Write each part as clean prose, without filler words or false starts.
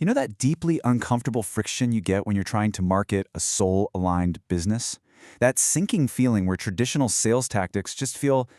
You know that deeply uncomfortable friction you get when you're trying to market a soul-aligned business? That sinking feeling where traditional sales tactics just feel,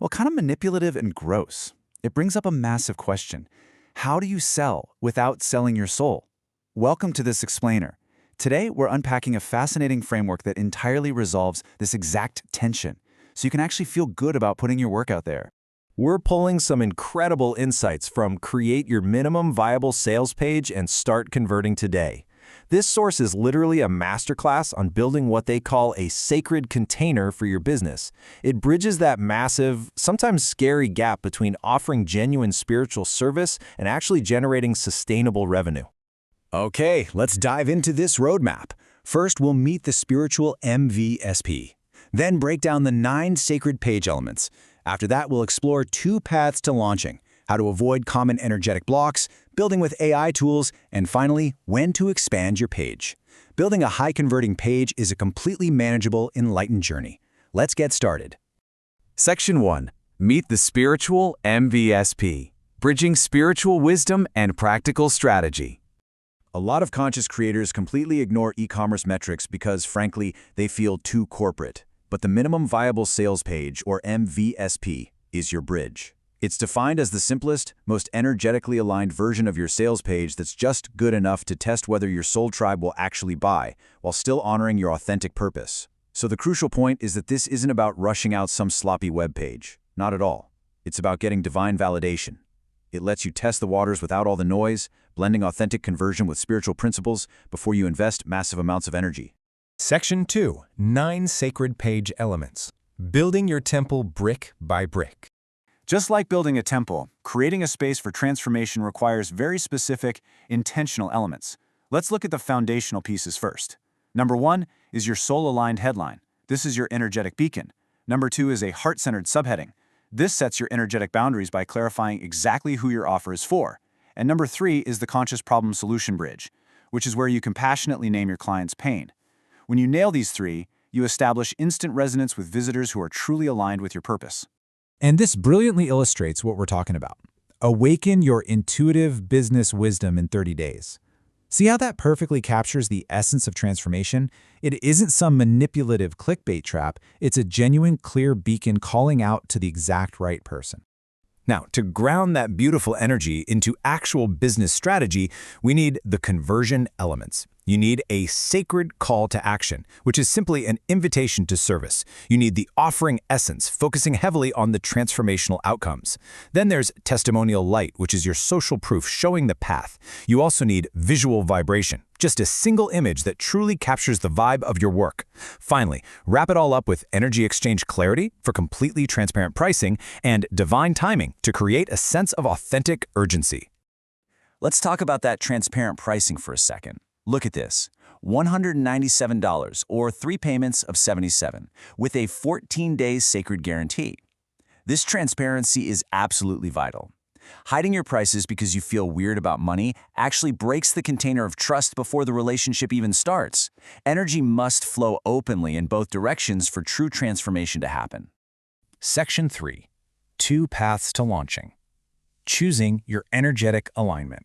well, kind of manipulative and gross. It brings up a massive question. How do you sell without selling your soul? Welcome to this explainer. Today, we're unpacking a fascinating framework that entirely resolves this exact tension, so you can actually feel good about putting your work out there. We're pulling some incredible insights from Create Your Minimum Viable Sales Page and Start Converting Today. This source is literally a masterclass on building what they call a sacred container for your business. It bridges that massive, sometimes scary gap between offering genuine spiritual service and actually generating sustainable revenue. Okay, let's dive into this roadmap. First, we'll meet the spiritual MVSP. Then break down the 9 sacred page elements. After that, we'll explore 2 paths to launching, how to avoid common energetic blocks, building with AI tools, and finally, when to expand your page. Building a high-converting page is a completely manageable, enlightened journey. Let's get started. Section 1. Meet the spiritual MVSP, bridging spiritual wisdom and practical strategy. A lot of conscious creators completely ignore e-commerce metrics because, frankly, they feel too corporate. But the Minimum Viable Sales Page, or MVSP, is your bridge. It's defined as the simplest, most energetically aligned version of your sales page that's just good enough to test whether your soul tribe will actually buy, while still honoring your authentic purpose. So the crucial point is that this isn't about rushing out some sloppy web page. Not at all. It's about getting divine validation. It lets you test the waters without all the noise, blending authentic conversion with spiritual principles before you invest massive amounts of energy. Section 2. 9 Sacred Page Elements. Building your temple brick by brick. Just like building a temple, creating a space for transformation requires very specific, intentional elements. Let's look at the foundational pieces first. Number 1 is your soul-aligned headline. This is your energetic beacon. Number 2 is a heart-centered subheading. This sets your energetic boundaries by clarifying exactly who your offer is for. And number 3 is the conscious problem-solution bridge, which is where you compassionately name your client's pain. When you nail these 3, you establish instant resonance with visitors who are truly aligned with your purpose. And this brilliantly illustrates what we're talking about. Awaken your intuitive business wisdom in 30 days. See how that perfectly captures the essence of transformation? It isn't some manipulative clickbait trap. It's a genuine, clear beacon calling out to the exact right person. Now, to ground that beautiful energy into actual business strategy, we need the conversion elements. You need a sacred call to action, which is simply an invitation to service. You need the offering essence, focusing heavily on the transformational outcomes. Then there's testimonial light, which is your social proof showing the path. You also need visual vibration, just a single image that truly captures the vibe of your work. Finally, wrap it all up with energy exchange clarity for completely transparent pricing and divine timing to create a sense of authentic urgency. Let's talk about that transparent pricing for a second. Look at this, $197 or 3 payments of $77 with a 14-day sacred guarantee. This transparency is absolutely vital. Hiding your prices because you feel weird about money actually breaks the container of trust before the relationship even starts. Energy must flow openly in both directions for true transformation to happen. Section 3. 2 paths to launching. Choosing your energetic alignment.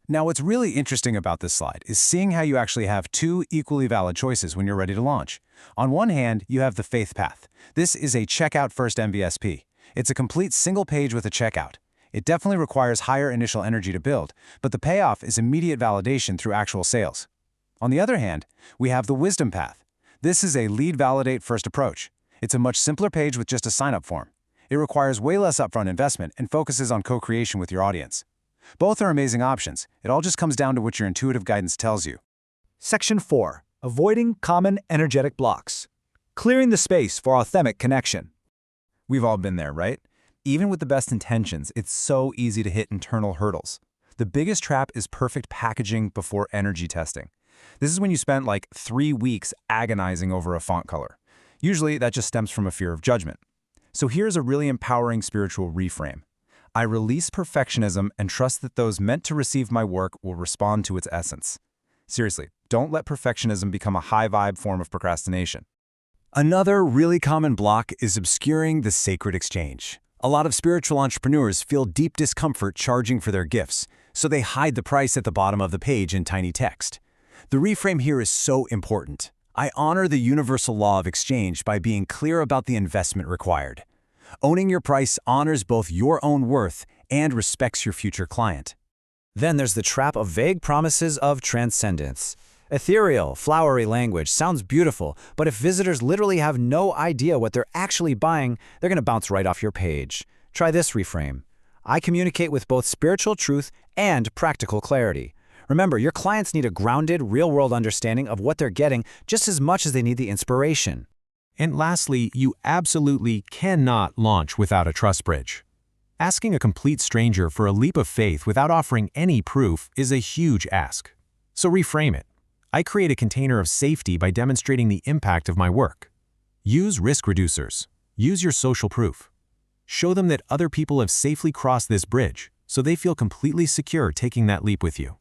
Now, what's really interesting about this slide is seeing how you actually have 2 equally valid choices when you're ready to launch. On one hand, you have the faith path. This is a checkout-first MVSP. It's a complete single page with a checkout. It definitely requires higher initial energy to build, but the payoff is immediate validation through actual sales. On the other hand, we have the wisdom path. This is a lead validate first approach. It's a much simpler page with just a sign-up form. It requires way less upfront investment and focuses on co-creation with your audience. Both are amazing options. It all just comes down to what your intuitive guidance tells you. Section 4. Avoiding common energetic blocks. Clearing the space for authentic connection. We've all been there, right? Even with the best intentions, it's so easy to hit internal hurdles. The biggest trap is perfect packaging before energy testing. This is when you spend like 3 weeks agonizing over a font color. Usually, that just stems from a fear of judgment. So here's a really empowering spiritual reframe. I release perfectionism and trust that those meant to receive my work will respond to its essence. Seriously, don't let perfectionism become a high-vibe form of procrastination. Another really common block is obscuring the sacred exchange. A lot of spiritual entrepreneurs feel deep discomfort charging for their gifts, so they hide the price at the bottom of the page in tiny text. The reframe here is so important. I honor the universal law of exchange by being clear about the investment required. Owning your price honors both your own worth and respects your future client. Then there's the trap of vague promises of transcendence. Ethereal, flowery language sounds beautiful, but if visitors literally have no idea what they're actually buying, they're going to bounce right off your page. Try this reframe. I communicate with both spiritual truth and practical clarity. Remember, your clients need a grounded, real-world understanding of what they're getting just as much as they need the inspiration. And lastly, you absolutely cannot launch without a trust bridge. Asking a complete stranger for a leap of faith without offering any proof is a huge ask. So reframe it. I create a container of safety by demonstrating the impact of my work. Use risk reducers. Use your social proof. Show them that other people have safely crossed this bridge, so they feel completely secure taking that leap with you.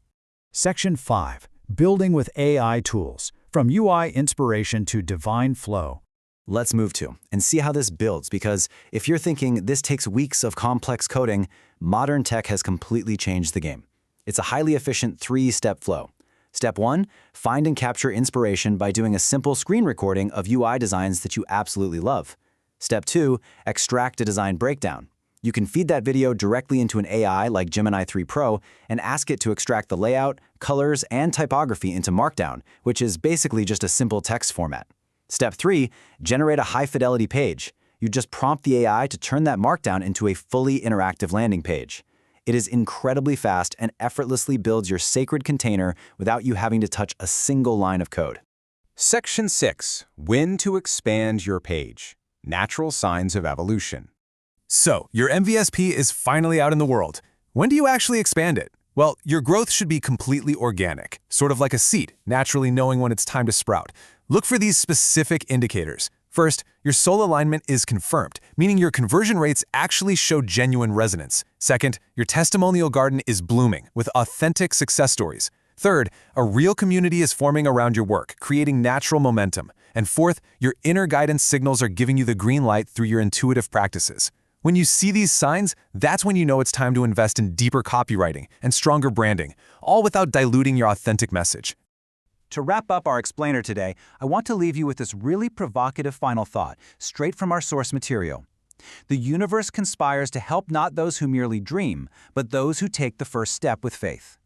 Section 5. Building with AI tools. From UI inspiration to divine flow. Let's move to and see how this builds, because if you're thinking this takes weeks of complex coding, modern tech has completely changed the game. It's a highly efficient 3-step flow. Step 1, find and capture inspiration by doing a simple screen recording of UI designs that you absolutely love. Step 2, extract a design breakdown. You can feed that video directly into an AI like Gemini 3 Pro and ask it to extract the layout, colors, and typography into Markdown, which is basically just a simple text format. Step 3, generate a high-fidelity page. You just prompt the AI to turn that Markdown into a fully interactive landing page. It is incredibly fast and effortlessly builds your sacred container without you having to touch a single line of code. Section 6. When to expand your page. Natural signs of evolution. So, your MVSP is finally out in the world. When do you actually expand it? Well, your growth should be completely organic, sort of like a seed, naturally knowing when it's time to sprout. Look for these specific indicators. First, your soul alignment is confirmed, meaning your conversion rates actually show genuine resonance. Second, your testimonial garden is blooming with authentic success stories. Third, a real community is forming around your work, creating natural momentum. And fourth, your inner guidance signals are giving you the green light through your intuitive practices. When you see these signs, that's when you know it's time to invest in deeper copywriting and stronger branding, all without diluting your authentic message. To wrap up our explainer today, I want to leave you with this really provocative final thought, straight from our source material. The universe conspires to help not those who merely dream, but those who take the first step with faith.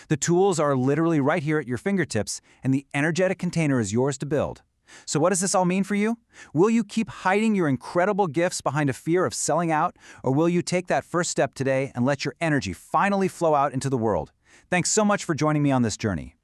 The tools are literally right here at your fingertips, and the energetic container is yours to build. So what does this all mean for you? Will you keep hiding your incredible gifts behind a fear of selling out, or will you take that first step today and let your energy finally flow out into the world? Thanks so much for joining me on this journey.